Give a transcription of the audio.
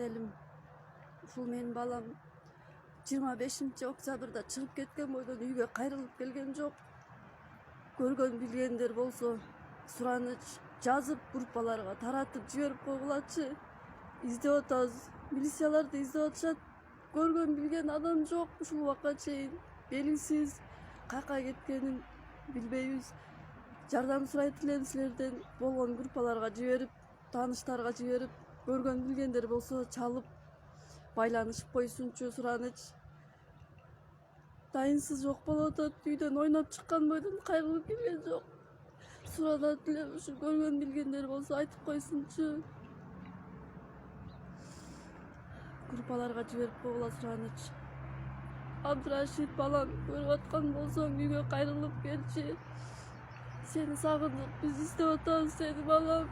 Elим. Ушул менин балам 25-октябрда чыгып кеткен бойдон үйгө кайрылып келген жок. Көргөн билгендер болсо сураныч жазып группаларга таратып жиберип койгулачы. Издеп атабыз. Милицияларды издеп атышат. Көргөн билген адам жок ушул убакка чейин. Белгисиз каяка кеткенин билбейбиз. Жардам сурайт элем силерден. Болгон группаларга жиберип, тааныштарга жиберип, көргөн билгендер болсо чалып байланышып койсунчу сураныч. Дайынсыз жок болуп атат. Үйдөн ойноп чыккан бойдон кайрылып келген жок. Суранат элем, ушу көргөн билгендер болсо айтып койсунчу. Группаларга жиберип койгула сураныч. Абдрашид балам, көрүп аткан болсоң үйгө кайрылып келчи. Сени сагындык, биз издеп атабыз сени балам.